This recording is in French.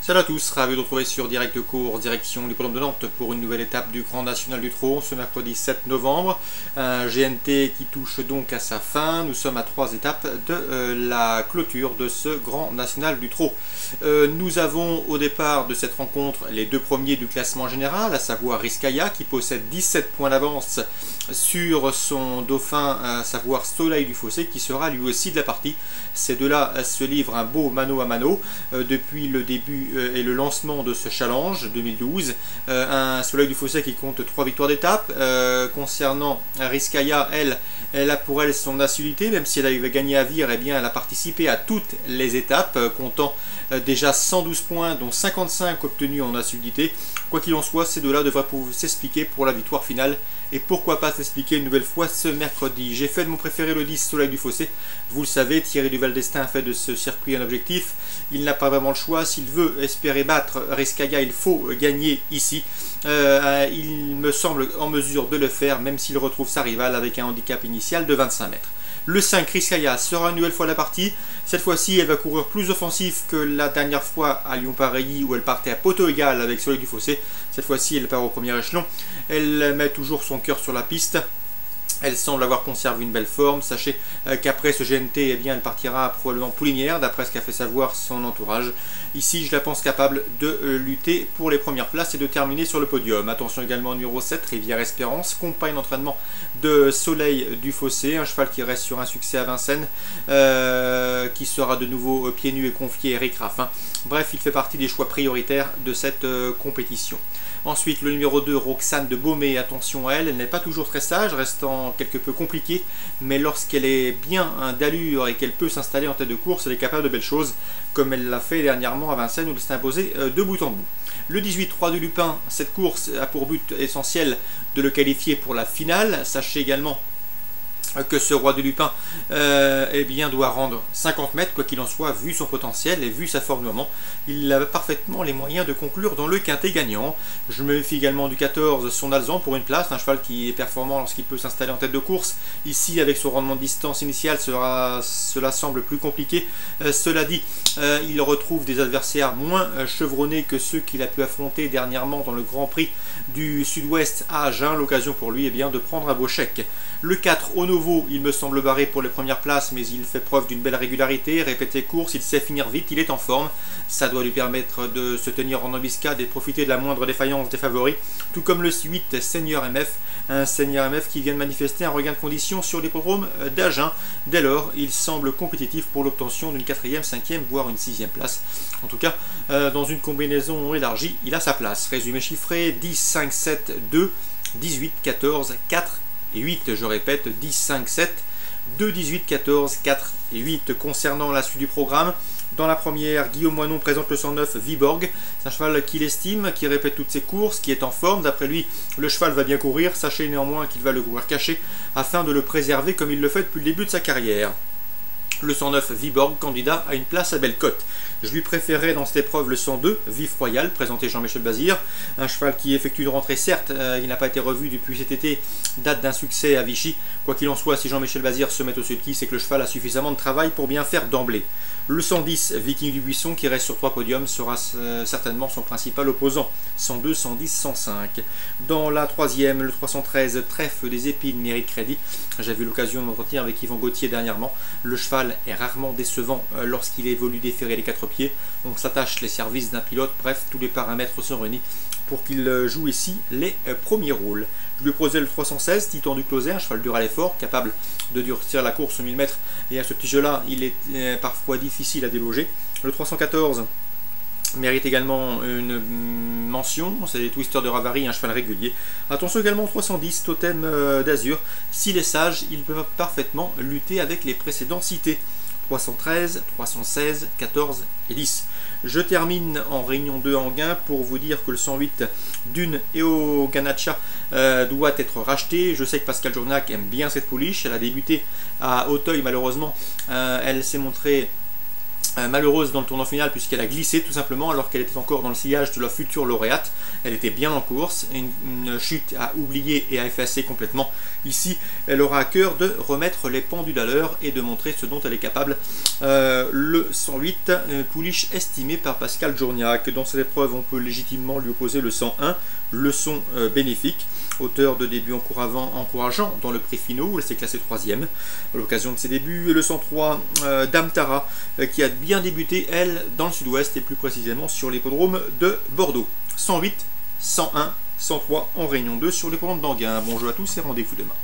Salut à tous, ravi de vous retrouver sur Direct Cours, direction l'hippodrome de Nantes pour une nouvelle étape du Grand National du Trot ce mercredi 7 novembre. Un GNT qui touche donc à sa fin. Nous sommes à 3 étapes de la clôture de ce Grand National du Trot. Nous avons au départ de cette rencontre les deux premiers du classement général, à savoir Rizkaya qui possède 17 points d'avance sur son dauphin, à savoir Soleil du Fossé, qui sera lui aussi de la partie. Ces deux-là se livrent un beau mano à mano depuis le début et le lancement de ce challenge 2012. Un Soleil du Fossé qui compte 3 victoires d'étape. Concernant Rizkaya, elle a pour elle son assiduité, même si elle avait gagné à Vire, eh bien elle a participé à toutes les étapes, comptant déjà 112 points, dont 55 obtenus en assiduité. Quoi qu'il en soit, ces deux-là devraient pouvoir s'expliquer pour la victoire finale, et pourquoi pas s'expliquer une nouvelle fois ce mercredi. J'ai fait de mon préféré le 10 Soleil du Fossé. Vous le savez, Thierry Duval d'Estaing a fait de ce circuit un objectif. Il n'a pas vraiment le choix. S'il veut espérer battre Rizkaya, il faut gagner ici. Il me semble en mesure de le faire, même s'il retrouve sa rivale avec un handicap initial de 25 mètres. Le 5, Rizkaya, sera une nouvelle fois la partie. Cette fois-ci, elle va courir plus offensif que la dernière fois à Lyon-Pareilly où elle partait à poteau égal avec Soleil du Fossé. Cette fois-ci, elle part au premier échelon. Elle met toujours son cœur sur la piste. Elle semble avoir conservé une belle forme. Sachez qu'après ce GNT, eh bien, elle partira probablement poulinière, d'après ce qu'a fait savoir son entourage. Ici, je la pense capable de lutter pour les premières places et de terminer sur le podium. Attention également au numéro 7, Rivière Espérance, compagne d'entraînement de Soleil du Fossé, un cheval qui reste sur un succès à Vincennes, qui sera de nouveau pieds nus et confié à Eric Raffin. Bref, il fait partie des choix prioritaires de cette compétition. Ensuite, le numéro 2, Roxane de Baumé, attention à elle, elle n'est pas toujours très sage, restant quelque peu compliquée, mais lorsqu'elle est bien d'allure et qu'elle peut s'installer en tête de course, elle est capable de belles choses, comme elle l'a fait dernièrement à Vincennes où elle s'est imposée de bout en bout. Le 18, 3 du Lupin, cette course a pour but essentiel de le qualifier pour la finale. Sachez également que ce Roi du Lupin eh bien, doit rendre 50 mètres, quoi qu'il en soit, vu son potentiel et vu sa forme du moment. Il a parfaitement les moyens de conclure dans le quintet gagnant. Je me méfie également du 14, Son Alzan, pour une place, un cheval qui est performant lorsqu'il peut s'installer en tête de course. Ici, avec son rendement de distance initial, cela semble plus compliqué. Cela dit, il retrouve des adversaires moins chevronnés que ceux qu'il a pu affronter dernièrement dans le Grand Prix du Sud-Ouest à Agen. L'occasion pour lui, eh bien, de prendre un beau chèque. Le 4, Onovo, il me semble barré pour les premières places, mais il fait preuve d'une belle régularité, répéter course, il sait finir vite, il est en forme. Ça doit lui permettre de se tenir en embuscade et de profiter de la moindre défaillance des favoris. Tout comme le 8, Seigneur MF, un Seigneur MF qui vient de manifester un regain de condition sur l'hippodrome d'Agen. Dès lors, il semble compétitif pour l'obtention d'une 4e, 5e, voire une 6e place. En tout cas, dans une combinaison élargie, il a sa place. Résumé chiffré, 10, 5, 7, 2, 18, 14, 4 et 8, je répète, 10, 5, 7, 2, 18, 14, 4 et 8. Concernant la suite du programme, dans la première, Guillaume Moinon présente le 109 Viborg. C'est un cheval qu'il estime, qui répète toutes ses courses, qui est en forme. D'après lui, le cheval va bien courir. Sachez néanmoins qu'il va le courir caché afin de le préserver comme il le fait depuis le début de sa carrière. Le 109 Viborg, candidat à une place à Bellecote. Je lui préférais dans cette épreuve le 102 Vif Royal, présenté Jean-Michel Bazir. Un cheval qui effectue une rentrée, certes, il n'a pas été revu depuis cet été, date d'un succès à Vichy. Quoi qu'il en soit, si Jean-Michel Bazir se met au sulky, c'est que le cheval a suffisamment de travail pour bien faire d'emblée. Le 110 Viking du Buisson, qui reste sur 3 podiums, sera certainement son principal opposant. 102, 110, 105. Dans la troisième, le 313 Trèfle des Épines mérite crédit. J'avais eu l'occasion de m'entretenir avec Yvan Gauthier dernièrement. Le cheval est rarement décevant lorsqu'il évolue déférer les 4 pieds. On s'attache les services d'un pilote, bref, tous les paramètres sont réunis pour qu'il joue ici les premiers rôles. Je lui ai posé le 316, Titan du Closet, un cheval dur à l'effort, capable de durcir la course au 1000 mètres, et à ce petit jeu-là, il est parfois difficile à déloger. Le 314 mérite également une mention, c'est les Twisters de Ravary, un cheval régulier. Attention également au 310, Totem d'Azur. S'il est sage, il peut parfaitement lutter avec les précédents cités. 313, 316, 14 et 10. Je termine en réunion 2 en gain pour vous dire que le 108 d'une Eo Ganacha doit être racheté. Je sais que Pascal Journac aime bien cette pouliche. Elle a débuté à Auteuil, malheureusement. Elle s'est montrée malheureuse dans le tournoi final puisqu'elle a glissé tout simplement alors qu'elle était encore dans le sillage de la future lauréate. Elle était bien en course, une chute à oublier et à effacer complètement. Ici, elle aura à cœur de remettre les pendules à l'heure et de montrer ce dont elle est capable. Le 108, pouliche estimé par Pascal Journiac. Dans cette épreuve, on peut légitimement lui opposer le 101, leçon bénéfique. Auteur de débuts encourageant dans le prix finaux, où elle s'est classée 3e. À l'occasion de ses débuts, le 103, Dame Tara, qui a bien débuté, elle, dans le sud-ouest et plus précisément sur l'hippodrome de Bordeaux. 108, 101, 103 en Réunion 2 sur l'hippodrome d'Anguin. Bonjour à tous et rendez-vous demain.